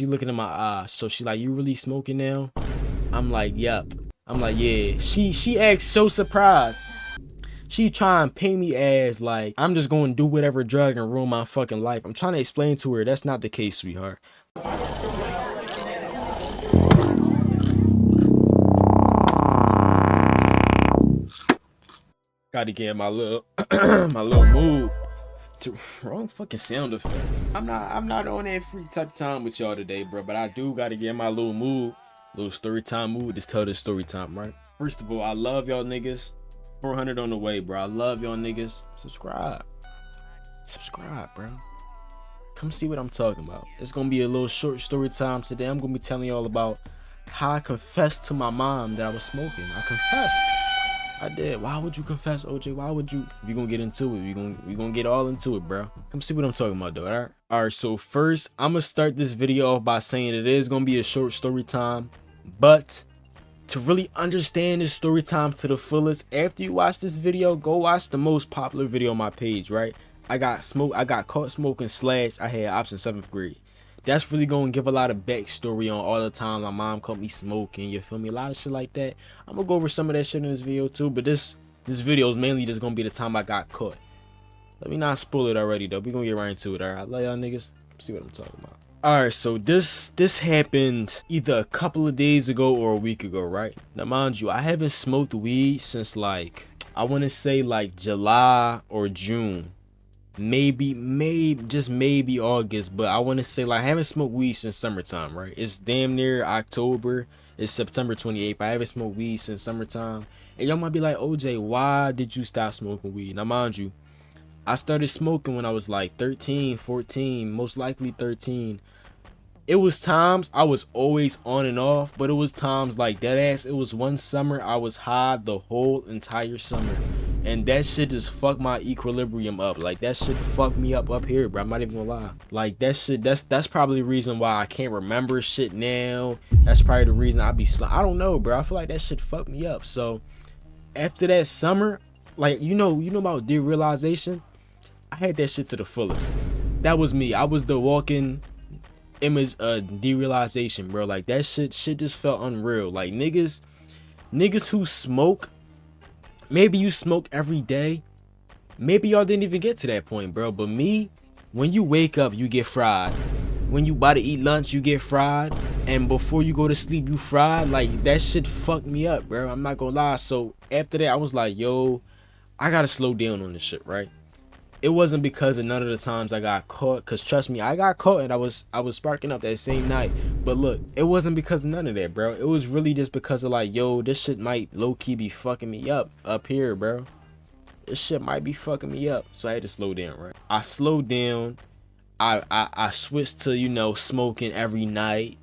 she looking in my eyes. So she like, you really smoking now? I'm like, yep. I'm like, yeah. She acts so surprised. She try and pay me as like I'm just going to do whatever drug and ruin my fucking life. I'm trying to explain to her that's not the case, sweetheart. Gotta get my little my little mood. Wrong fucking sound effect. I'm not on that free type of time with y'all today, bro. But I do gotta get my little mood, little story time mood. Just tell this story time, right? First of all, I love y'all niggas. 400 on the way, bro. I love y'all niggas. Subscribe, bro. Come see what I'm talking about. It's gonna be a little short story time today. I'm gonna be telling y'all about how I confessed to my mom that I was smoking. I confessed. I did. Why would you confess, OJ? Why would you? We gonna get into it. We gonna get all into it, bro. Come see what I'm talking about, though. All right. So first, I'm gonna start this video off by saying it is gonna be a short story time, but to really understand this story time to the fullest, after you watch this video, go watch the most popular video on my page. Right? I got caught smoking / I had ops in 7th grade. That's really gonna give a lot of backstory on all the time my mom caught me smoking, you feel me, a lot of shit like that. I'm gonna go over some of that shit in this video too, but this video is mainly just gonna be the time I got caught. Let me not spoil it already though. We gonna get right into it. All right, I love y'all niggas. See what I'm talking about. All right, so this happened either a couple of days ago or a week ago, right? Now mind you, I haven't smoked weed since like I want to say like July or June. Maybe August, but I want to say like I haven't smoked weed since summertime, right? It's damn near October. It's September 28th. I haven't smoked weed since summertime. And y'all might be like, OJ, why did you stop smoking weed? Now mind you, I started smoking when I was like 13, 14, most likely 13. It was times I was always on and off, but it was times like that ass. It was one summer I was high the whole entire summer. And that shit just fucked my equilibrium up. Like that shit fucked me up here, bro. I'm not even gonna lie. Like that shit, that's probably the reason why I can't remember shit now. That's probably the reason I be I don't know, bro. I feel like that shit fucked me up. So after that summer, like you know about derealization, I had that shit to the fullest. That was me. I was the walking image of derealization, bro. Like that shit just felt unreal. Like niggas who smoke, maybe you smoke every day, maybe y'all didn't even get to that point, bro. But me, when you wake up you get fried, when you about to eat lunch you get fried, and before you go to sleep you fried. Like that shit fucked me up, bro. I'm not gonna lie. So after that I was like, yo, I gotta slow down on this shit, right? It wasn't because of none of the times I got caught, cause trust me, I got caught and I was sparking up that same night. But look, it wasn't because of none of that, bro. It was really just because of like, yo, this shit might low-key be fucking me up here, bro. This shit might be fucking me up. So I had to slow down, right? I slowed down. I switched to, you know, smoking every night.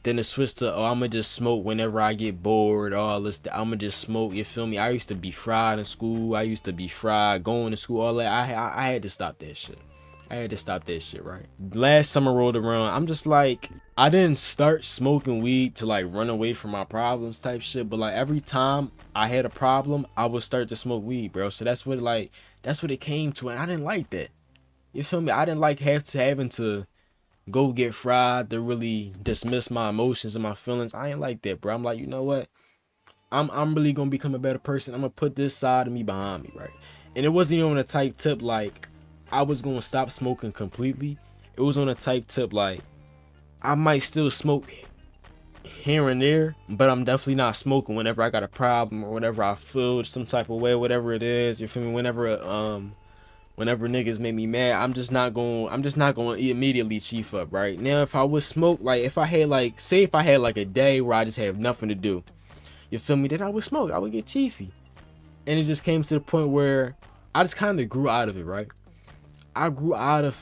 Then it switched to, oh, I'ma just smoke whenever I get bored. All this, I'ma just smoke, you feel me? I used to be fried in school. I used to be fried going to school, all that. I had to stop that shit. I had to stop that shit, right? Last summer rolled around. I'm just like, I didn't start smoking weed to like run away from my problems type shit. But like every time I had a problem, I would start to smoke weed, bro. So that's what it came to. And I didn't like that. You feel me? I didn't like having to go get fried to really dismiss my emotions and my feelings. I ain't like that, bro. I'm like, you know what? I'm really gonna become a better person. I'm gonna put this side of me behind me, right? And it wasn't even on a type tip like I was gonna stop smoking completely. It was on a type tip like I might still smoke here and there, but I'm definitely not smoking whenever I got a problem or whenever I feel some type of way, whatever it is. You feel me? Whenever niggas make me mad, I'm just not gonna immediately chief up, right? Now if I would smoke, like if I had like, say if I had like a day where I just have nothing to do, you feel me, then I would smoke, I would get chiefy. And it just came to the point where I just kind of grew out of it, right? I grew out of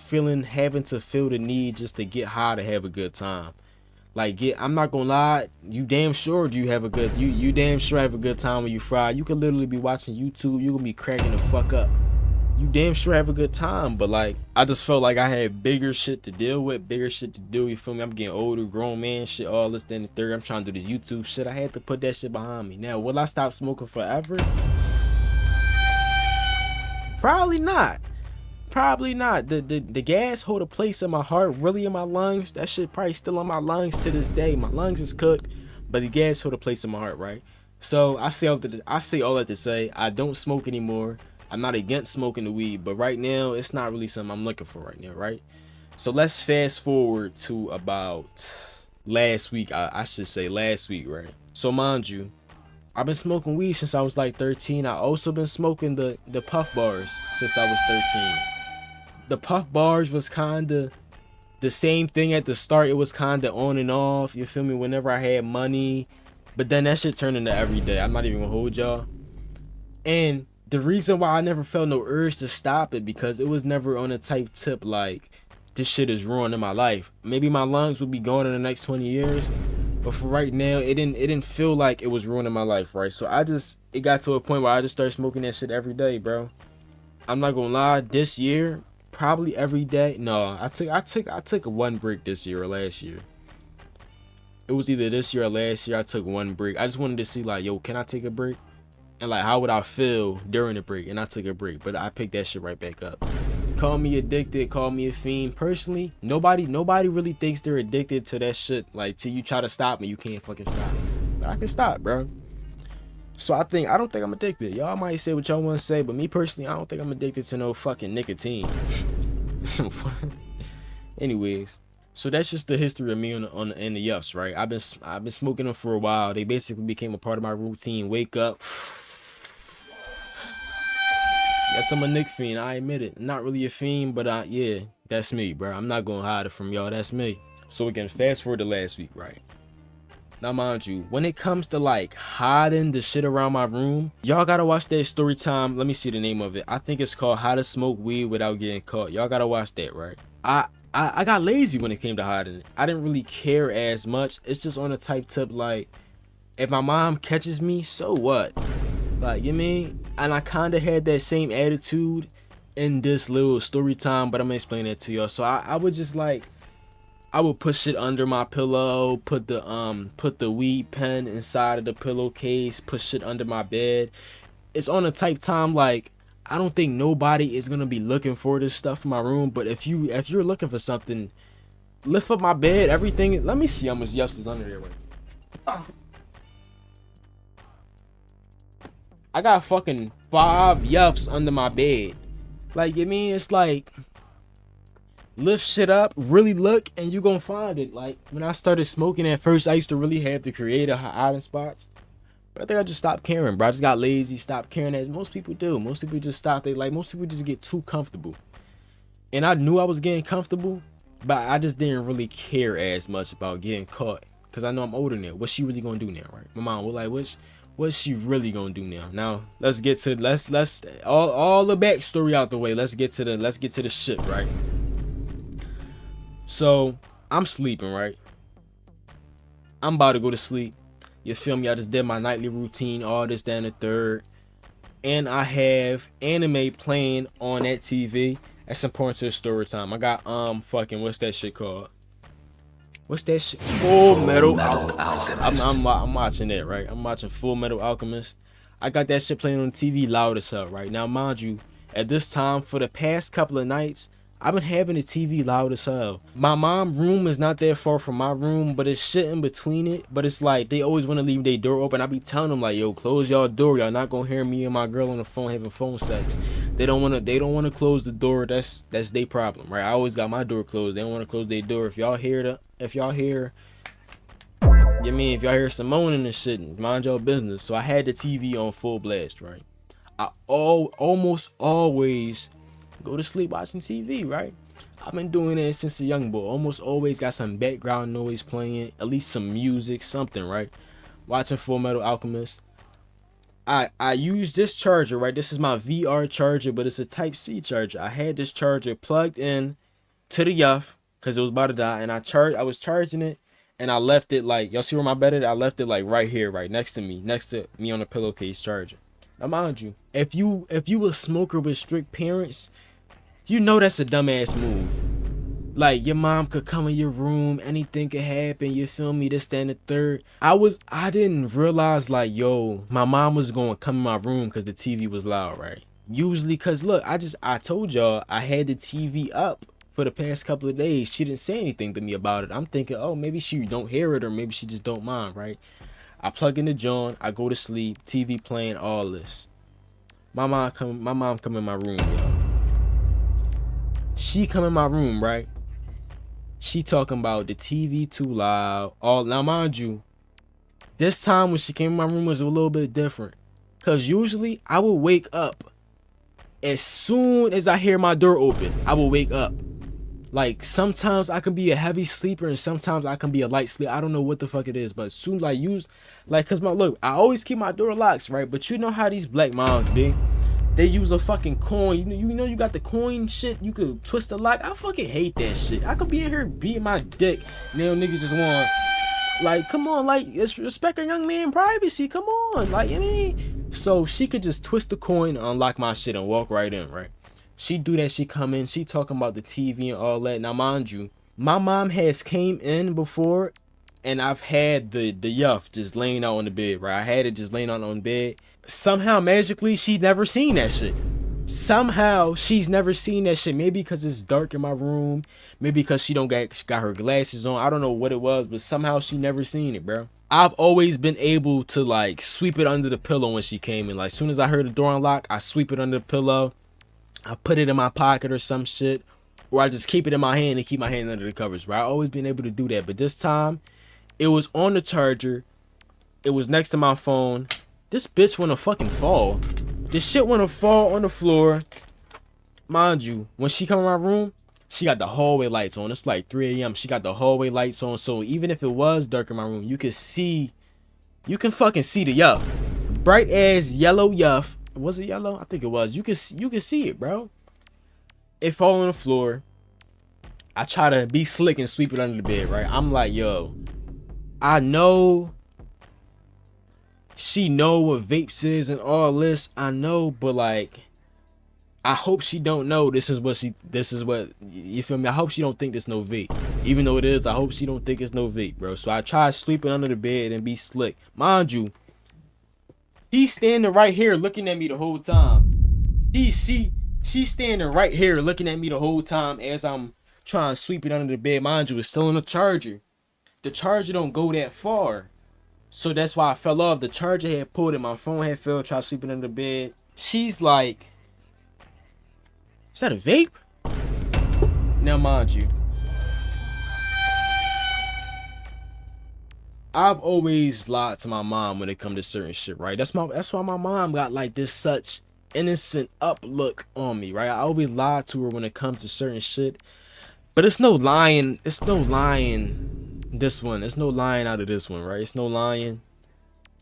having to feel the need just to get high to have a good time. Like I'm not gonna lie, you damn sure you damn sure have a good time when you fry. You could literally be watching YouTube, you gonna be cracking the fuck up. You damn sure have a good time, but like I just felt like I had bigger shit to deal with, bigger shit to do. You feel me? I'm getting older, grown man shit, all this, then the third. I'm trying to do this YouTube shit. I had to put that shit behind me. Now, will I stop smoking forever? Probably not. Probably not. The gas hold a place in my heart, really in my lungs. That shit probably still in my lungs to this day. My lungs is cooked, but the gas hold a place in my heart, right? So I say all that to say I don't smoke anymore. I'm not against smoking the weed, but right now it's not really something I'm looking for right now, right? So let's fast forward to about last week. I should say last week, right? So mind you, I've been smoking weed since I was like 13. I also been smoking the puff bars since I was 13. The puff bars was kinda the same thing at the start. It was kinda on and off, you feel me, whenever I had money. But then that shit turned into every day. I'm not even gonna hold y'all. And the reason why I never felt no urge to stop it, because it was never on a type tip like this shit is ruining my life. Maybe my lungs will be gone in the next 20 years. But for right now, it didn't feel like it was ruining my life, right? So it got to a point where I just started smoking that shit every day, bro. I'm not gonna lie, this year, probably every day. No, I took one break this year or last year. It was either this year or last year. I took one break. I just wanted to see like, yo, can I take a break? And like, how would I feel during the break? And I took a break, but I picked that shit right back up. Call me addicted, call me a fiend. Personally, nobody really thinks they're addicted to that shit. Like, till you try to stop me, you can't fucking stop. But I can stop, bro. So I don't think I'm addicted. Y'all might say what y'all want to say, but me personally, I don't think I'm addicted to no fucking nicotine. Anyways, so that's just the history of me on the yuffs, right? I've been smoking them for a while. They basically became a part of my routine. Wake up. Yes, I'm a Nick fiend. I admit it. Not really a fiend, but yeah, that's me, bro. I'm not gonna hide it from y'all. That's me. So again, fast forward to last week, right? Now, mind you, when it comes to like hiding the shit around my room, y'all gotta watch that StoryTime. Let me see the name of it. I think it's called How to Smoke Weed Without Getting Caught. Y'all gotta watch that, right? I got lazy when it came to hiding it. I didn't really care as much. It's just on a type tip like, if my mom catches me, so what? Like, you mean? And I kind of had that same attitude in this little story time, but I'm gonna explain that to y'all. So I would just like, I would put shit under my pillow, put the weed pen inside of the pillowcase, put shit under my bed. It's on a type time like, I don't think nobody is gonna be looking for this stuff in my room. But if you're looking for something, lift up my bed, everything. Let me see how much yuffs is under there. Right? I got fucking 5 yuffs under my bed. Like, you mean, it's like, lift shit up, really look, and you gonna find it. Like, when I started smoking at first, I used to really have to create a hiding spots. But I think I just stopped caring, bro. I just got lazy, stopped caring, as most people do. Most people just stop. Most people just get too comfortable. And I knew I was getting comfortable, but I just didn't really care as much about getting caught. Because I know I'm older now. What's she really gonna do now, right? My mom was like, what's she really gonna do now? Now let's get to let's all the backstory out the way. Let's get to the shit, right? So I'm sleeping, right? I'm about to go to sleep. You feel me? I just did my nightly routine, all this, that, and the third. And I have anime playing on that TV. That's important to the story time. I got fucking what's that shit called? What's that shit? Full Metal Alchemist. I'm watching that, right? I'm watching Full Metal Alchemist. I got that shit playing on the TV loud as hell, right? Now, mind you, at this time, for the past couple of nights, I've been having the TV loud as hell. My mom's room is not that far from my room, but it's shit in between it. But it's like, they always want to leave their door open. I be telling them like, yo, close y'all door. Y'all not gonna hear me and my girl on the phone having phone sex. They don't wanna close the door. That's their problem, right? I always got my door closed. They don't wanna close their door. If y'all hear some moaning and shit, mind your business. So I had the TV on full blast, right? I almost always go to sleep watching TV, right? I've been doing that since a young boy. Almost always got some background noise playing, at least some music, something, right? Watching Full Metal Alchemist. I use this charger, right? This is my VR charger, but it's a Type-C charger. I had this charger plugged in to the yuff because it was about to die, and I was charging it, and I left it like, y'all see where my bed is? I left it like right here, right next to me on the pillowcase charger. Now mind you, if you a smoker with strict parents, you know that's a dumbass move. Like, your mom could come in your room, anything could happen, you feel me, this, that, and the third. I didn't realize like, yo, my mom was gonna come in my room because the TV was loud, right? Usually, cause look, I told y'all I had the TV up for the past couple of days. She didn't say anything to me about it. I'm thinking, oh, maybe she don't hear it, or maybe she just don't mind, right? I plug in the joint, I go to sleep, TV playing, all this. My mom come in my room, yo. She come in my room, right? She talking about the TV too loud. All now, mind you, this time when she came in my room was a little bit different. Cause usually I would wake up as soon as I hear my door open. I will wake up. Like sometimes I can be a heavy sleeper and sometimes I can be a light sleeper. I don't know what the fuck it is, but as soon as I use, like, cause my look, I always keep my door locks, right? But you know how these black moms be. They use a fucking coin. You know you got the coin shit. You could twist the lock. I fucking hate that shit. I could be in here beating my dick. Now niggas just want, like, come on, like, respect a young man privacy. Come on, like, I mean. So she could just twist the coin, unlock my shit, and walk right in, right? She do that. She come in. She talking about the TV and all that. Now mind you, my mom has came in before, and I've had the yuff just laying out on the bed, right? I had it just laying out on the bed. Somehow magically she never seen that shit. Somehow she's never seen that shit. Maybe because it's dark in my room. Maybe because she don't got her glasses on. I don't know what it was, but somehow she never seen it, bro. I've always been able to like sweep it under the pillow when she came in. Like, as soon as I heard the door unlock, I sweep it under the pillow. I put it in my pocket or some shit, or I just keep it in my hand and keep my hand under the covers, right? I always been able to do that, but this time it was on the charger. It was next to my phone. This bitch wanna fucking fall. This shit wanna fall on the floor. Mind you, when she come in my room, she got the hallway lights on. It's like 3 a.m. She got the hallway lights on. So even if it was dark in my room, you can fucking see the yuff. Bright ass yellow yuff. Was it yellow? I think it was. You can see it, bro. It fall on the floor. I try to be slick and sweep it under the bed, right? I'm like, yo, I know she know what vapes is and all this. I know, but like, I hope she don't know this is what you feel me? I hope she don't think this no vape. Even though it is, I hope she don't think it's no vape, bro. So I try sleeping under the bed and be slick. Mind you, she's standing right here looking at me the whole time. She's standing right here looking at me the whole time as I'm trying to sweep it under the bed. Mind you, it's still on the charger. The charger don't go that far. So that's why I fell off. The charger had pulled and my phone had fell. Tried sleeping under the bed. She's like, is that a vape? Now mind you, I've always lied to my mom when it comes to certain shit, right? That's why my mom got like this such innocent up look on me, right? I always lie to her when it comes to certain shit. But it's no lying. It's no lying. This one, it's no lying out of this one, right? It's no lying.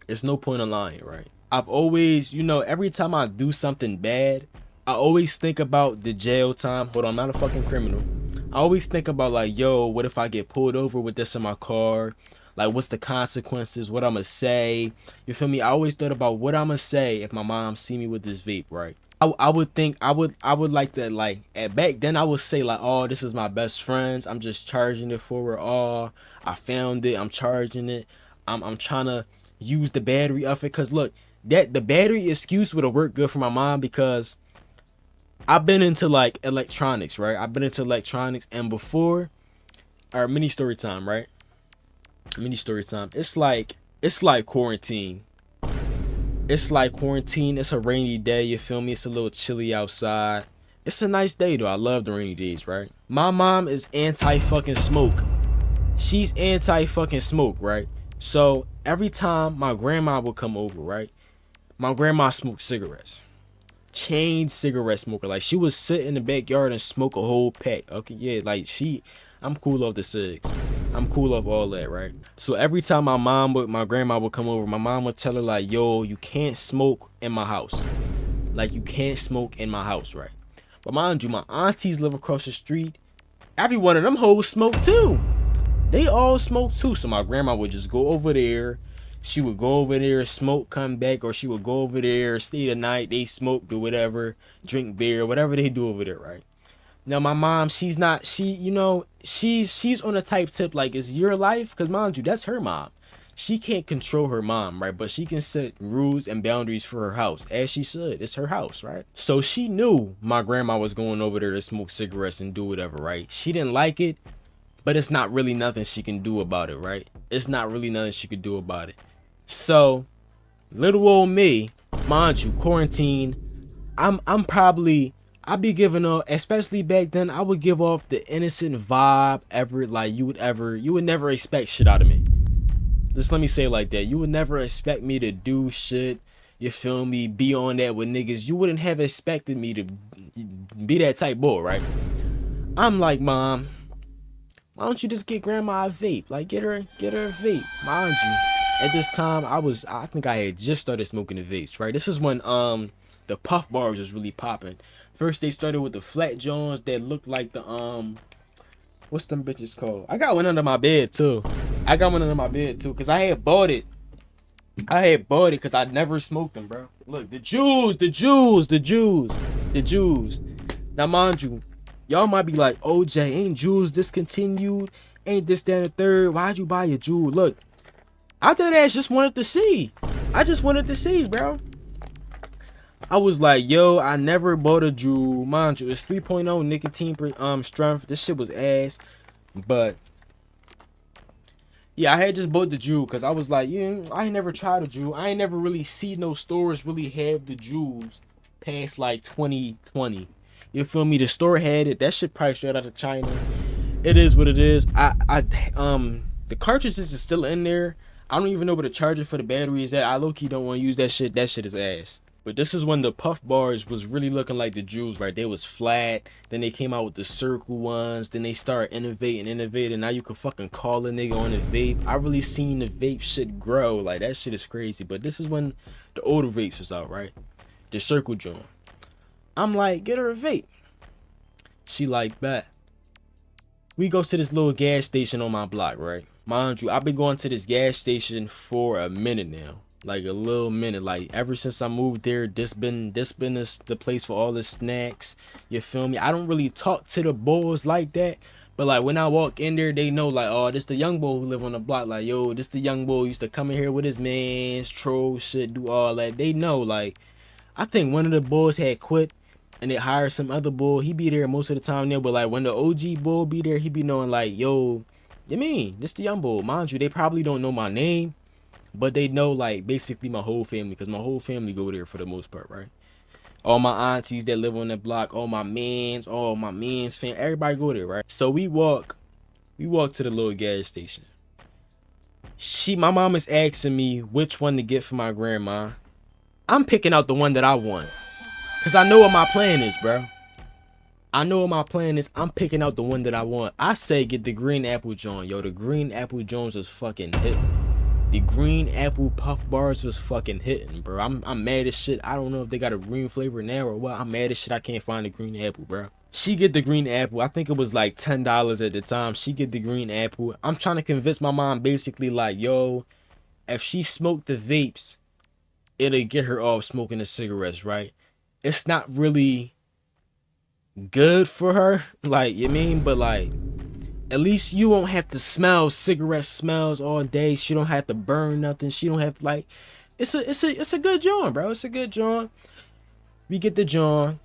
It's no point in lying, right? I've always, every time I do something bad, I always think about the jail time. Hold on, I'm not a fucking criminal. I always think about like, yo, what if I get pulled over with this in my car? Like, what's the consequences? What I'ma say? You feel me? I always thought about what I'ma say if my mom see me with this vape, right? I would like to, like, at back then I would say like, oh, this is my best friend's. I'm just charging it for her. Oh, I found it. I'm charging it. I'm trying to use the battery of it. Cause look, that the battery excuse would have worked good for my mom because I've been into like electronics, right? I've been into electronics, and before our mini story time, right? Mini story time. It's like quarantine. It's like quarantine. It's a rainy day, you feel me? It's a little chilly outside. It's a nice day though. I love the rainy days, right? My mom is anti fucking smoke. She's anti fucking smoke, right? So every time my grandma would come over, right? My grandma smoked cigarettes. Chain cigarette smoker. Like, she would sit in the backyard and smoke a whole pack. Okay, yeah, like I'm cool off the cigs. I'm cool off all that, right? So every time my grandma would come over, my mom would tell her like, yo, you can't smoke in my house. Like, you can't smoke in my house, right? But mind you, my aunties live across the street. Every one of them hoes smoke too. They all smoke too. So my grandma would just go over there. She would go over there, smoke, come back, or she would go over there, stay the night, they smoke, do whatever, drink beer, whatever they do over there, right? Now my mom, she's on a type tip like, it's your life, because mind you, that's her mom. She can't control her mom, right? But she can set rules and boundaries for her house, as she should. It's her house, right? So she knew my grandma was going over there to smoke cigarettes and do whatever, right? She didn't like it, but it's not really nothing she can do about it, right? It's not really nothing she could do about it. So little old me, mind you, quarantine, I'd be giving off, especially back then, I would give off the innocent vibe ever, like you would never expect shit out of me. Just let me say it like that. You would never expect me to do shit, you feel me, be on that with niggas. You wouldn't have expected me to be that type boy, right? I'm like, Mom, why don't you just get grandma a vape? Like, get her a vape. Mind you, at this time, I think I had just started smoking the vapes, right? This is when the puff bars was really popping. First they started with the flat joints that looked like the what's them bitches called? I got one under my bed too. Cause I had bought it because I never smoked them, bro. Look, the Jews. Now, mind you, y'all might be like, OJ, ain't Jews discontinued? Ain't this, that, and the third? Why'd you buy a Jew? Look, I thought I just wanted to see. Bro. I was like, yo, I never bought a Jew. Mind you, it's 3.0 nicotine per strength. This shit was ass. But yeah, I had just bought the Jew because I was like, yeah, I ain't never tried a Jew. I ain't never really seen no stores really have the Jews past like 2020. You feel me? The store had it. That shit probably straight out of China. It is what it is. The cartridges is still in there. I don't even know where the charger for the battery is at. I low-key don't want to use that shit. That shit is ass. But this is when the puff bars was really looking like the Jews, right? They was flat. Then they came out with the circle ones. Then they started innovating. Now you can fucking call a nigga on a vape. I really seen the vape shit grow. Like, that shit is crazy. But this is when the older vapes was out, right? The circle joint. I'm like, get her a vape. She like, bet. We go to this little gas station on my block, right? Mind you, I've been going to this gas station for a minute now. Like a little minute, like ever since I moved there, this been the place for all the snacks. You feel me? I don't really talk to the boys like that, but like when I walk in there, they know like, oh, this the young boy who live on the block. Like, yo, this the young boy who used to come in here with his mans, troll shit, do all that. They know. Like, I think one of the boys had quit, and they hired some other boy. He be there most of the time there, but like when the OG boy be there, he be knowing like, yo, you mean this the young boy? Mind you, they probably don't know my name. But they know, like, basically my whole family, because my whole family go there for the most part, right? All my aunties that live on that block, all my mans fam, everybody go there, right? So we walk to the little gas station. My mom is asking me which one to get for my grandma. I'm picking out the one that I want, because I know what my plan is, bro. I'm picking out the one that I want. I say get the green apple joint, yo. The green apple joints was fucking hit. The green apple puff bars was fucking hitting, bro. I'm mad as shit. I don't know if they got a green flavor now or what. I'm mad as shit. I can't find the green apple, bro. She get the green apple. I think it was like $10 at the time. She get the green apple. I'm trying to convince my mom basically like, yo, if she smoked the vapes, it'll get her off smoking the cigarettes, right? It's not really good for her, like, you mean, but like, at least you won't have to smell cigarette smells all day. She don't have to burn nothing. She don't have to, like, it's a good joint, bro. It's a good joint. We get the joint.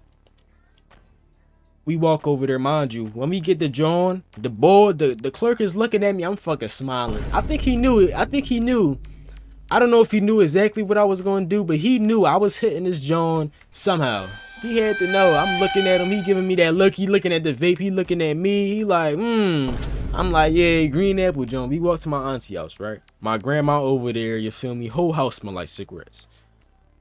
We walk over there, mind you. When we get the joint, the clerk is looking at me. I'm fucking smiling. I think he knew it. I don't know if he knew exactly what I was going to do, but he knew I was hitting this joint somehow. He had to know. I'm looking at him. He giving me that look. He looking at the vape. He looking at me. He like, I'm like, yeah, green apple joint. We walk to my auntie house, right? My grandma over there, you feel me? Whole house smell like cigarettes.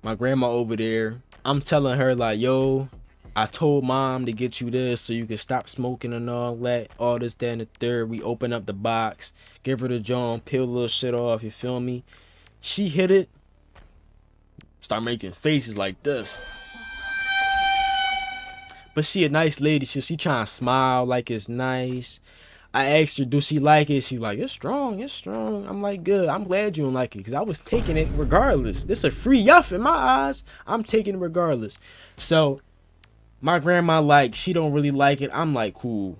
My grandma over there. I'm telling her like, yo, I told mom to get you this so you can stop smoking and all that. All this, that, and the third. We open up the box. Give her the joint. Peel a little shit off. You feel me? She hit it. Start making faces like this. But she a nice lady. She trying to smile like it's nice. I asked her, do she like it? She like, it's strong. I'm like, good. I'm glad you don't like it, because I was taking it regardless. This a free yuff in my eyes. I'm taking it regardless. So my grandma, like, she don't really like it. I'm like, cool.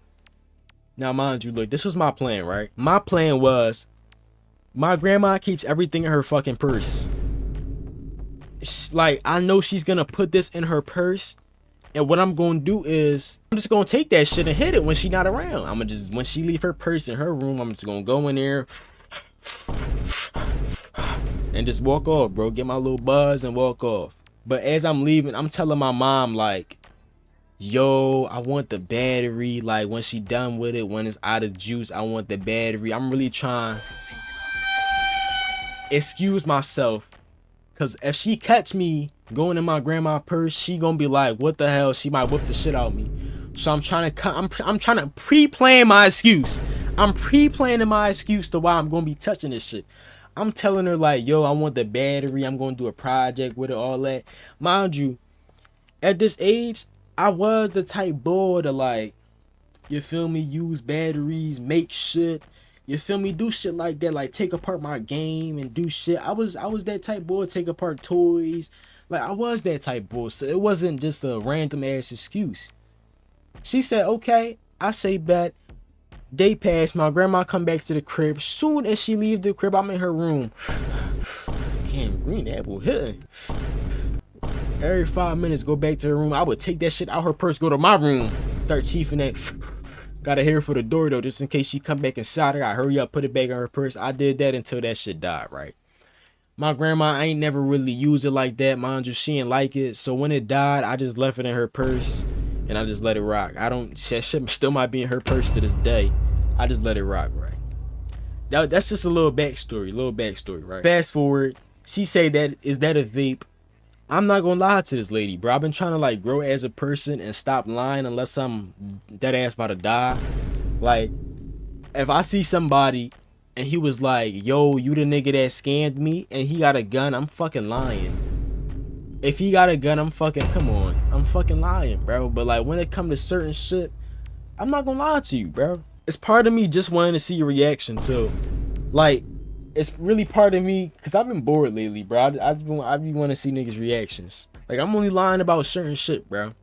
Now, mind you, look, this was my plan, right? My plan was, My grandma keeps everything in her fucking purse. Like, I know she's gonna put this in her purse, and what I'm gonna do is I'm just gonna take that shit and hit it when she not around. I'm gonna just, when she leave her purse in her room, I'm just gonna go in there and just walk off, bro. Get my little buzz and walk off. But as I'm leaving, I'm telling my mom, like, yo, I want the battery. Like, when she done with it, when it's out of juice, I want the battery. I'm really trying excuse myself, cause if she catch me going in my grandma's purse, she gonna be like, what the hell? She might whip the shit out of me. So I'm trying to pre-plan my excuse. I'm pre-planning my excuse to why I'm gonna be touching this shit. I'm telling her, like, yo, I want the battery. I'm gonna do a project with it, all that. Mind you, at this age, I was the type boy to, like, you feel me, use batteries, make shit. You feel me, do shit like that, like take apart my game and do shit. I was that type boy, take apart toys. Like, I was that type boy, so it wasn't just a random ass excuse. She said, okay. I say bet. Day passed, my grandma come back to the crib. Soon as she leave the crib, I'm in her room. Damn, green apple hitting. Every 5 minutes, go back to her room. I would take that shit out her purse, go to my room, start chiefing that. Gotta hear for the door though, just in case she come back inside. I gotta hurry up, put it back in her purse. I did that until that shit died, right? My grandma, I ain't never really used it like that. Mind you, she ain't like it. So when it died, I just left it in her purse and I just let it rock. That shit still might be in her purse to this day. I just let it rock, right? That's just a little backstory, right? Fast forward, she say that, is that a vape? I'm not gonna lie to this lady, bro. I've been trying to, like, grow as a person and stop lying unless I'm dead ass about to die. Like, if I see somebody and he was like, yo, you the nigga that scammed me, and he got a gun, I'm fucking lying. If he got a gun, I'm fucking lying, bro. But, like, when it come to certain shit, I'm not gonna lie to you, bro. It's part of me just wanting to see your reaction too. Like, it's really part of me, because I've been bored lately, bro. I be want to see niggas' reactions. Like, I'm only lying about certain shit, bro.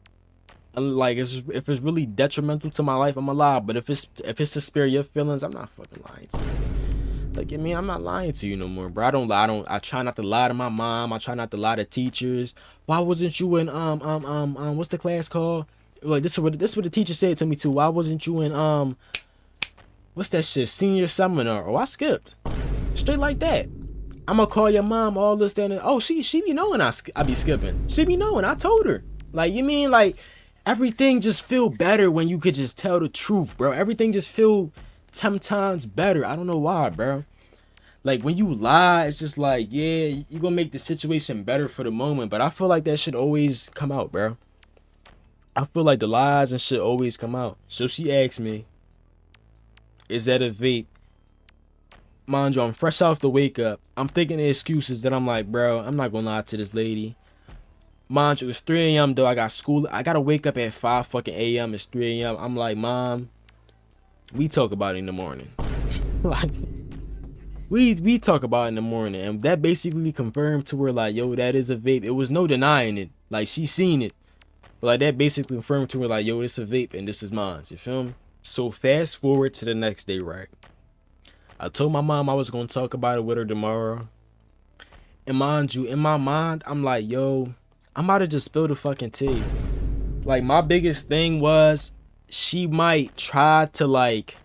Like, if it's really detrimental to my life, I'ma lie. But if it's to spare your feelings, I'm not fucking lying to you. Like, I mean, I'm not lying to you no more, bro. I don't lie. I try not to lie to my mom. I try not to lie to teachers. Why wasn't you in what's the class called? Like, this is what the teacher said to me too. Why wasn't you in what's that shit, senior seminar? Oh, I skipped. Straight like that. I'ma call your mom, all this, that, and oh, she be knowing I be skipping. She be knowing. I told her. Like, you mean, like, everything just feel better when you could just tell the truth, bro. Everything just feel 10 times better. I don't know why, bro. Like, when you lie, it's just like, yeah, you gonna make the situation better for the moment, but I feel like that should always come out, bro. I feel like the lies and shit always come out. So she asked me, is that a vape? Mind you, I'm fresh off the wake up. I'm thinking the excuses that I'm like, bro, I'm not gonna lie to this lady. Mind you, it's 3 a.m. though. I got school. I gotta wake up at 5 fucking a.m. It's 3 a.m. I'm like, mom, we talk about it in the morning. Like, we talk about it in the morning. And that basically confirmed to her, like, yo, that is a vape. It was no denying it. Like, she seen it. But, like, that basically confirmed to her, like, yo, this is a vape and this is mine. You feel me? So fast forward to the next day, right? I told my mom I was gonna talk about it with her tomorrow. And mind you, in my mind, I'm like, yo, I'm about to just spill the fucking tea. Like, my biggest thing was, she might try to, like,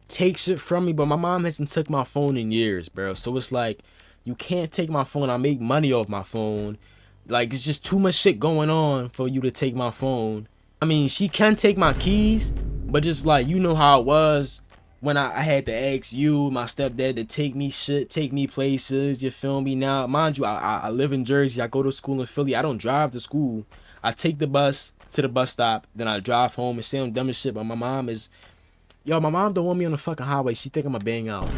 take shit from me, but my mom hasn't took my phone in years, bro. So it's like, you can't take my phone. I make money off my phone. Like, it's just too much shit going on for you to take my phone. I mean, she can take my keys, but just like, you know how it was when I had to ask you, my stepdad, to take me shit, take me places, you feel me? Now, mind you, I live in Jersey. I go to school in Philly. I don't drive to school. I take the bus to the bus stop, then I drive home and say I'm dumb as shit, but my mom is, yo, my mom don't want me on the fucking highway. She think I'ma bang out.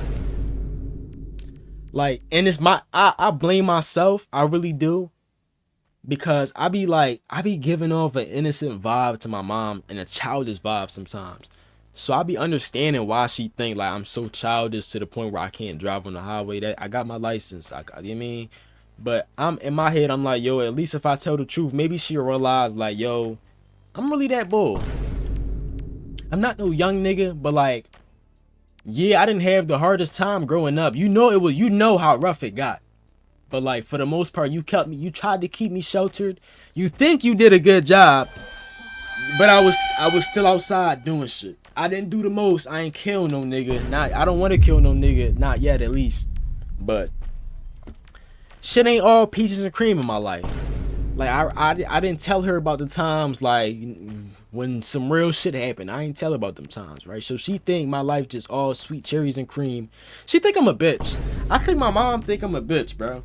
Like, and it's I blame myself. I really do. Because I be giving off an innocent vibe to my mom and a childish vibe sometimes. So I be understanding why she think like I'm so childish to the point where I can't drive on the highway. That I got my license. You know what I mean? But I'm in my head, I'm like, yo, at least if I tell the truth, maybe she'll realize like, yo, I'm really that bull. I'm not no young nigga, but like, Yeah, I didn't have the hardest time growing up. You know it was. You know how rough it got. But like for the most part, you tried to keep me sheltered. You think you did a good job, but I was still outside doing shit. I didn't do the most. I ain't kill no nigga. Not I don't want to kill no nigga. Not yet, at least. But shit ain't all peaches and cream in my life. Like I didn't tell her about the times like when some real shit happened. I ain't tell her about them times, right? So she think my life just all sweet cherries and cream. She think I'm a bitch. I think my mom think I'm a bitch, bro.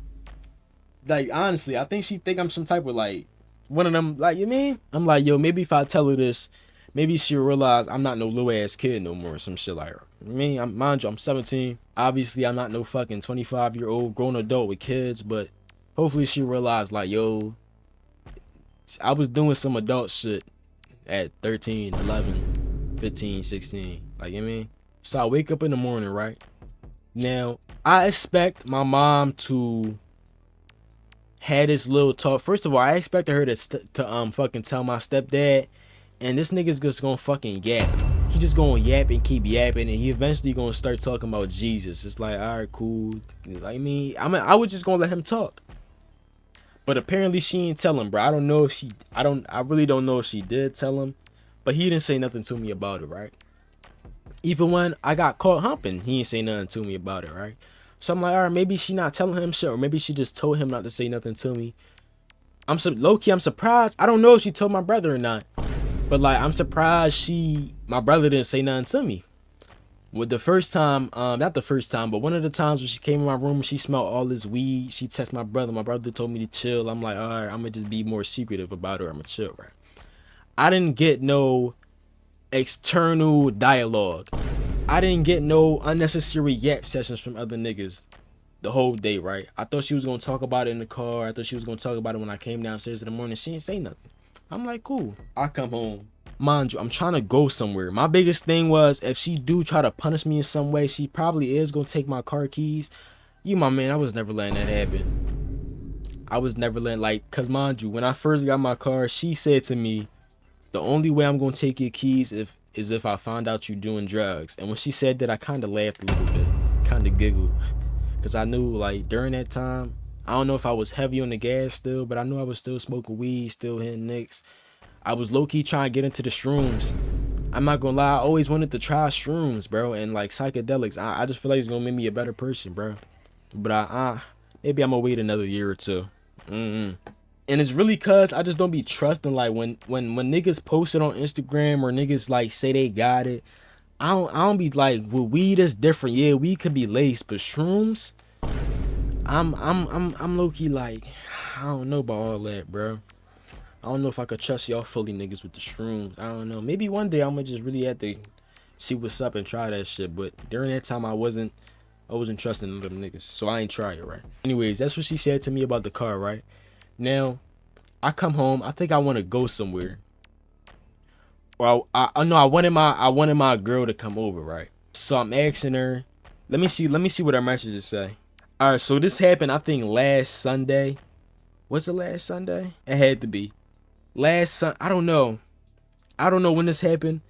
Like honestly, I think she think I'm some type of like one of them. Like you mean? I'm like yo, maybe if I tell her this, maybe she'll realize I'm not no little ass kid no more or some shit like her. Mind you, I'm 17. Obviously, I'm not no fucking 25-year-old grown adult with kids, but hopefully she realized like yo, I was doing some adult shit at 13, 11, 15, 16. Like, you know what I mean? So I wake up in the morning, right? Now, I expect my mom to have this little talk. First of all, I expected her to fucking tell my stepdad, and this nigga's just gonna fucking yap. He just gonna yap and keep yapping, and he eventually gonna start talking about Jesus. It's like, all right, cool. Like, I was just gonna let him talk. But apparently she ain't tell him, bro. I don't know if I really don't know if she did tell him, but he didn't say nothing to me about it, right? Even when I got caught humping, he didn't say nothing to me about it, right? So I'm like, all right, maybe she not telling him shit, or maybe she just told him not to say nothing to me. I'm surprised. I don't know if she told my brother or not, but like, I'm surprised my brother didn't say nothing to me. With the first time, not the first time, but one of the times when she came in my room and she smelled all this weed, she texted my brother. My brother told me to chill. I'm like, all right, I'm gonna just be more secretive about her. I'm gonna chill, right? I didn't get no external dialogue. I didn't get no unnecessary yap sessions from other niggas the whole day, right? I thought she was gonna talk about it in the car. I thought she was gonna talk about it when I came downstairs in the morning. She didn't say nothing. I'm like, cool. I come home. Mind you, I'm trying to go somewhere. My biggest thing was if she do try to punish me in some way, she probably is gonna take my car keys. You my man, I was never letting that happen. I was never letting cause mind you, when I first got my car, she said to me, the only way I'm gonna take your keys is if I find out you doing drugs. And when she said that, I kinda laughed a little bit. Kinda giggled. Cause I knew like during that time, I don't know if I was heavy on the gas still, but I knew I was still smoking weed, still hitting nicks. I was low-key trying to get into the shrooms. I'm not gonna lie, I always wanted to try shrooms, bro, and like psychedelics. I just feel like it's gonna make me a better person, bro. But maybe I'm gonna wait another year or two. And it's really cause I just don't be trusting like when niggas post it on Instagram or niggas like say they got it. I don't be like, with weed is different. Yeah, weed could be laced, but shrooms, I'm low-key like, I don't know about all that, bro. I don't know if I could trust y'all fully niggas with the shrooms. I don't know. Maybe one day I'm gonna just really have to see what's up and try that shit. But during that time I wasn't trusting none of them niggas. So I ain't try it, right? Anyways, that's what she said to me about the car, right? Now, I come home, I think I wanna go somewhere. Or I know I wanted my girl to come over, right? So I'm asking her. Let me see what her messages say. Alright, so this happened I think last Sunday. Was it last Sunday? It had to be. I don't know when this happened,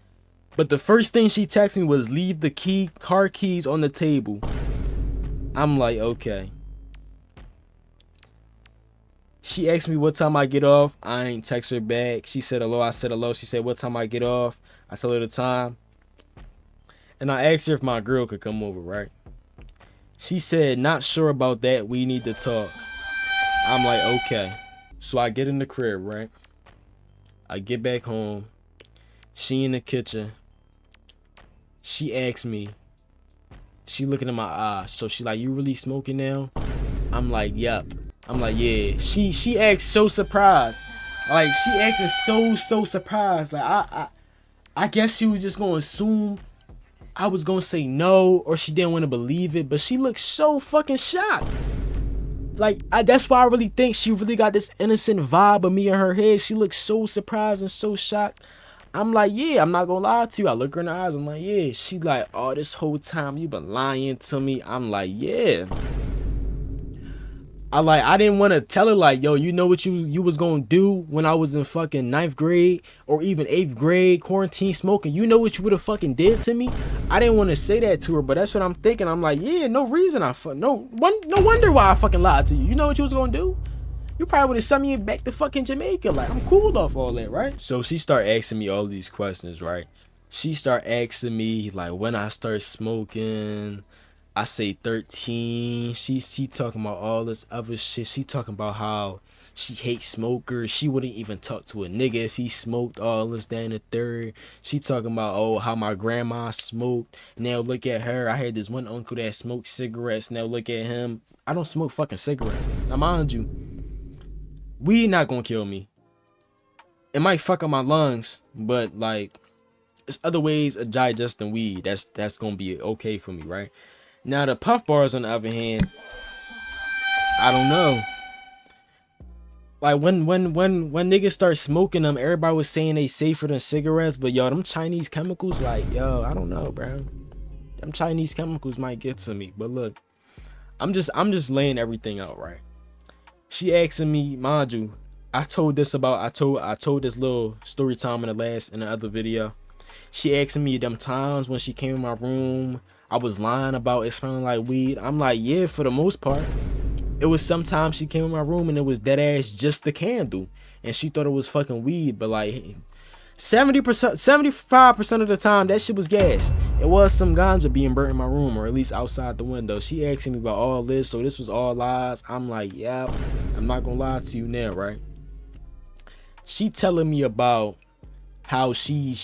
but the first thing she texted me was leave the car keys on the table. I'm like, okay. She asked me what time I get off. I ain't text her back. She said hello. I said hello. She said what time I get off. I told her the time, and I asked her if my girl could come over, right? She said not sure about that. We need to talk. I'm like, okay. So I get in the crib, right? I get back home. She in the kitchen. She asks me. She looking in my eyes. So she like, you really smoking now? I'm like, yep. I'm like, yeah. She acts so surprised. Like, she acted so surprised. Like, I guess she was just gonna assume I was gonna say no, or she didn't want to believe it. But she looked so fucking shocked. Like, that's why I really think she really got this innocent vibe of me in her head. She looks so surprised and so shocked. I'm like, yeah, I'm not gonna lie to you. I look her in the eyes. I'm like, yeah. She like, oh, this whole time you been lying to me. I'm like, yeah. I didn't want to tell her like, yo, you know what you was gonna do when I was in fucking 9th grade or even 8th grade, quarantine smoking. You know what you would have fucking did to me. I didn't want to say that to her, but that's what I'm thinking. I'm like, yeah, no reason. No wonder why I fucking lied to you. You know what you was gonna do. You probably would have sent me back to fucking Jamaica. Like, I'm cool off all that, right? So she start asking me all these questions, right? She start asking me like when I start smoking. I say 13. She talking about all this other shit. She talking about how she hates smokers. She wouldn't even talk to a nigga if he smoked. All this, that, and the third. She talking about, oh, how my grandma smoked. Now look at her. I had this one uncle that smoked cigarettes. Now look at him. I don't smoke fucking cigarettes. Now mind you, weed not gonna kill me. It might fuck up my lungs, but like, there's other ways of digesting weed. That's gonna be okay for me, right? Now the puff bars, on the other hand, I don't know. Like when niggas start smoking them, everybody was saying they safer than cigarettes, but yo, them Chinese chemicals, like, yo, I don't know, bro. Them Chinese chemicals might get to me. But look, I'm just laying everything out, right? She asking me, mind you, I told this little story time in the other video. She asking me them times when she came in my room, I was lying about it smelling like weed. I'm like, yeah, for the most part. It was sometimes she came in my room and it was dead ass just the candle, and she thought it was fucking weed. But like 70%, 75% of the time, that shit was gas. It was some ganja being burnt in my room, or at least outside the window. She asking me about all this, so this was all lies. I'm like, yeah, I'm not gonna lie to you now, right? She telling me about how she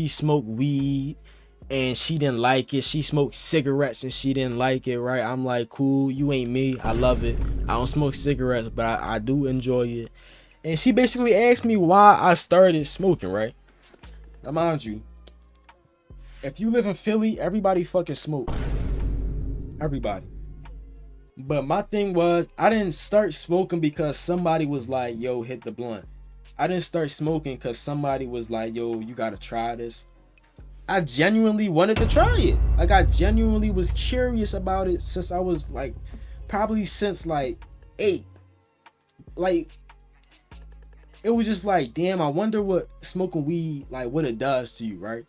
smoked weed and she didn't like it. She smoked cigarettes and she didn't like it, right? I'm like, cool, you ain't me. I love it. I don't smoke cigarettes, but I do enjoy it. And she basically asked me why I started smoking, right? Now, mind you, if you live in Philly, everybody fucking smoke. Everybody. But my thing was, I didn't start smoking because somebody was like, yo, hit the blunt. I didn't start smoking because somebody was like, yo, you gotta try this. I genuinely wanted to try it. Like, I genuinely was curious about it since I was like, probably since like 8. Like, it was just like, damn, I wonder what smoking weed, like, what it does to you, right?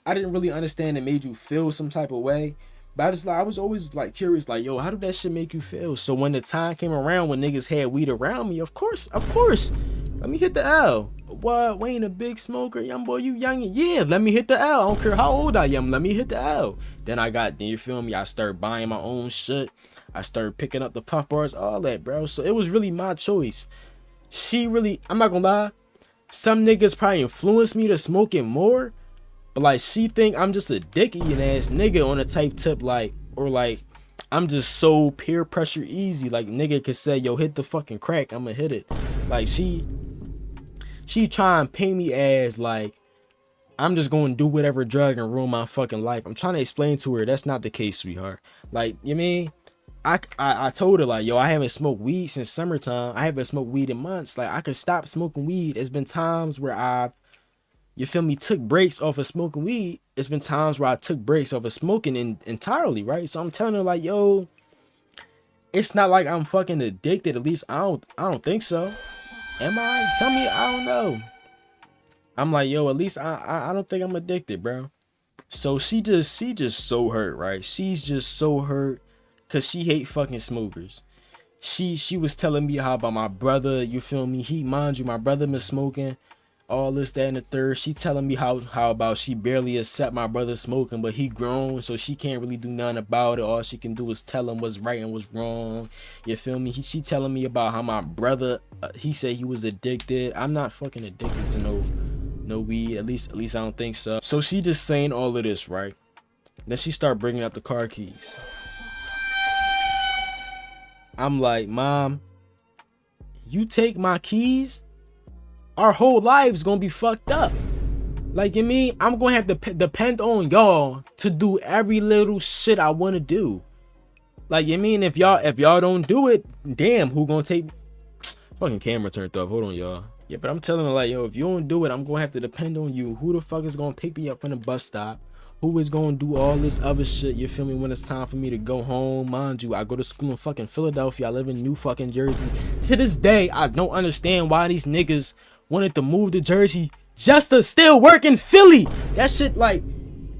I didn't really understand it made you feel some type of way. But I was always like curious, like, yo, how did that shit make you feel? So when the time came around when niggas had weed around me, of course, let me hit the L. What? Wayne a big smoker, young boy, you young? Yeah, let me hit the L. I don't care how old I am. Let me hit the L. Then you feel me? I started buying my own shit. I started picking up the puff bars, all that, bro. So it was really my choice. I'm not gonna lie, some niggas probably influenced me to smoking more. But like, she think I'm just a dick eating ass nigga on a type tip, like, or like I'm just so peer pressure easy. Like, nigga could say, yo, hit the fucking crack, I'ma hit it. Like, she try and pay me as like I'm just going to do whatever drug and ruin my fucking life. I'm trying to explain to her that's not the case, sweetheart. Like, you mean, I told her like, yo, I haven't smoked weed since summertime. I haven't smoked weed in months. Like, I could stop smoking weed. There's been times where you feel me, took breaks off of smoking weed. It's been times where I took breaks off of smoking entirely, right? So I'm telling her like, yo, it's not like I'm fucking addicted. At least I don't think so. Am I? Tell me, I don't know. I'm like, yo, at least I don't think I'm addicted, bro. So she just so hurt, right? She's just so hurt because she hate fucking smokers. She was telling me how about my brother, you feel me? Mind you, my brother been smoking, all this, that, and the third. She telling me how about she barely accept my brother smoking, but he grown, so she can't really do nothing about it. All she can do is tell him what's right and what's wrong. You feel me? She telling me about how my brother, he said he was addicted. I'm not fucking addicted to no weed. At least I don't think so. So she just saying all of this, right? Then she start bringing up the car keys. I'm like, Mom, you take my keys, our whole lives gonna be fucked up. Like, you mean, I'm gonna have to depend on y'all to do every little shit I want to do. Like, you mean, if y'all don't do it, damn, who gonna take? Fucking camera turned off. Hold on, y'all. Yeah, but I'm telling her like, yo, if you don't do it, I'm gonna have to depend on you. Who the fuck is gonna pick me up from the bus stop? Who is gonna do all this other shit, you feel me, when it's time for me to go home? Mind you, I go to school in fucking Philadelphia. I live in New fucking Jersey. To this day, I don't understand why these niggas wanted to move to Jersey just to still work in Philly. That shit, like,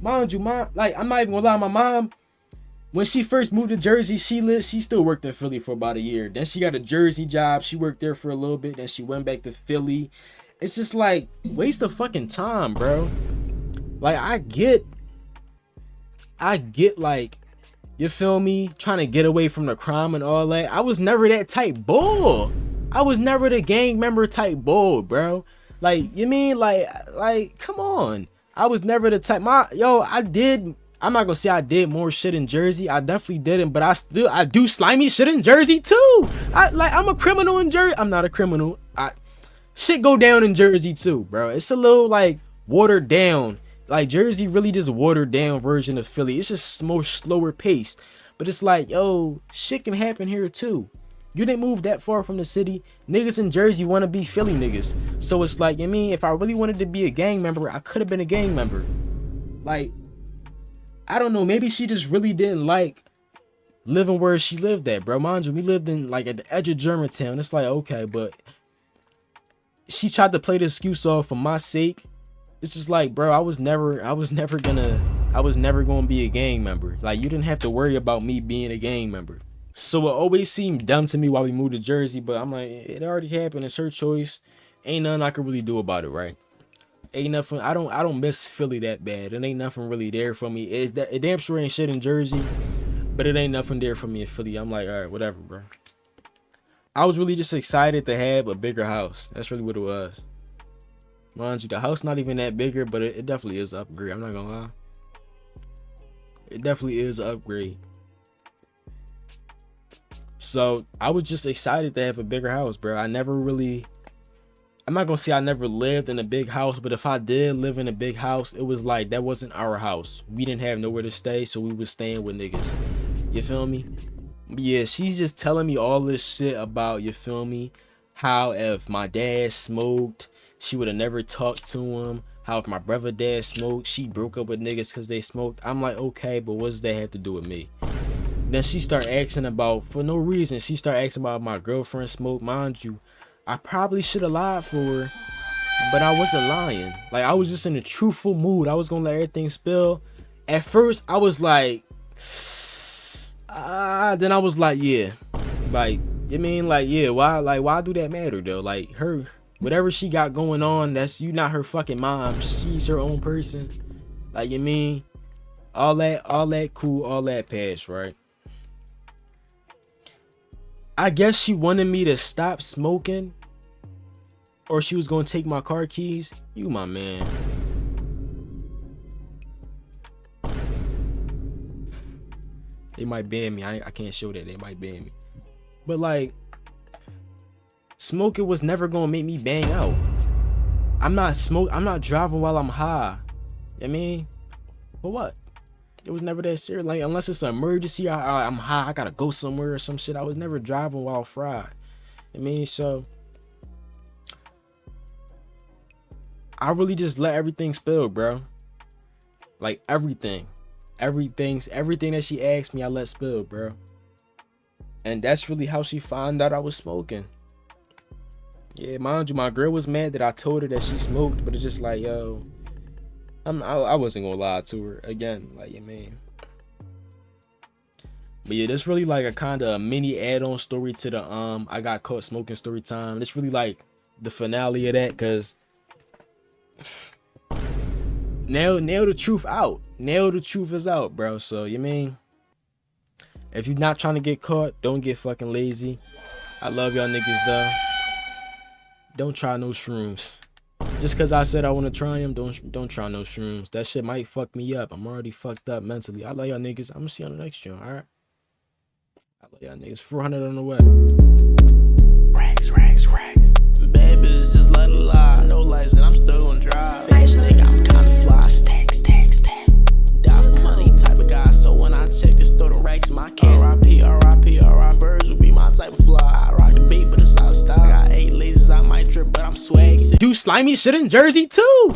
mind you, like, I'm not even gonna lie, my mom, when she first moved to Jersey, she still worked in Philly for about a year. Then she got a Jersey job. She worked there for a little bit. Then she went back to Philly. It's just like, waste of fucking time, bro. Like, I get like, you feel me, trying to get away from the crime and all that. I was never that type bull. I was never the gang member type bull, bro. Like, you mean, like, come on. I was never the type. I'm not gonna say I did more shit in Jersey. I definitely didn't, but I do slimy shit in Jersey too. I'm a criminal in Jersey. I'm not a criminal. Shit go down in Jersey too, bro. It's a little like watered down. Like, Jersey really just watered down version of Philly. It's just more slower pace. But it's like, yo, shit can happen here too. You didn't move that far from the city. Niggas in Jersey want to be Philly niggas. So it's like, I mean, if I really wanted to be a gang member, I could have been a gang member. Like, I don't know. Maybe she just really didn't like living where she lived at, bro. Mind you, we lived in, like, at the edge of Germantown. It's like, okay, but she tried to play the excuse off for my sake. It's just like, bro, I was never gonna be a gang member. Like, you didn't have to worry about me being a gang member. So it always seemed dumb to me while we moved to Jersey, but I'm like, it already happened. It's her choice. Ain't nothing I could really do about it, right? Ain't nothing. I don't miss Philly that bad. It ain't nothing really there for me. It damn sure ain't shit in Jersey, but it ain't nothing there for me in Philly. I'm like, all right, whatever, bro. I was really just excited to have a bigger house. That's really what it was. Mind you, the house not even that bigger, but it definitely is an upgrade. I'm not gonna lie. It definitely is an upgrade. So I was just excited to have a bigger house, bro. I'm not gonna say I never lived in a big house, but if I did live in a big house, it was like, that wasn't our house. We didn't have nowhere to stay, so we was staying with niggas. You feel me? Yeah, she's just telling me all this shit about, you feel me, how if my dad smoked, she would have never talked to him. How if my brother dad smoked, she broke up with niggas because they smoked. I'm like, okay, but what does that have to do with me? Then she start asking about, for no reason, she start asking about my girlfriend smoked. Mind you, I probably should have lied for her, but I wasn't lying. Like, I was just in a truthful mood. I was gonna let everything spill. At first, I was like, then I was like, yeah. Like, you mean, like, yeah, why do that matter though? Like, her, whatever she got going on, you not her fucking mom. She's her own person. Like, you mean, all that cool, all that past, right? I guess she wanted me to stop smoking, or she was gonna take my car keys. You my man. They might ban me. I can't show that. They might ban me. But like, smoking was never gonna make me bang out. I'm not driving while I'm high. I mean, for what? It was never that serious. Like, unless it's an emergency, I'm high, I gotta go somewhere or some shit. I was never driving while fried. I mean, so I really just let everything spill, bro. Like, everything that she asked me, I let spill, bro. And that's really how she found out I was smoking. Yeah, mind you, my girl was mad that I told her that she smoked, but it's just like, yo, I wasn't gonna lie to her again, like, you mean. But yeah, this really like a kind of mini add-on story to the I got caught smoking story time. It's really like the finale of that, because nail the truth out. Nail the truth is out, bro. So, you mean, if you're not trying to get caught, don't get fucking lazy. I love y'all niggas though. Don't try no shrooms. Just cause I said I want to try them, don't try no shrooms. That shit might fuck me up. I'm already fucked up mentally. I love y'all niggas. I'm gonna see you on the next show, alright? I love y'all niggas. 400 on the way. Racks. Bad bitch, just let it lie. No license, I'm still gonna drive. Face nigga, I'm kinda fly. Stack. Die for money type of guy. So when I check the store, the racks in my cans. R.I.P. Birds will be my type of fly. I rock the beat, but it's out of style. I got 8 lasers, I might drip, but I'm swag. Do slimy shit in Jersey too.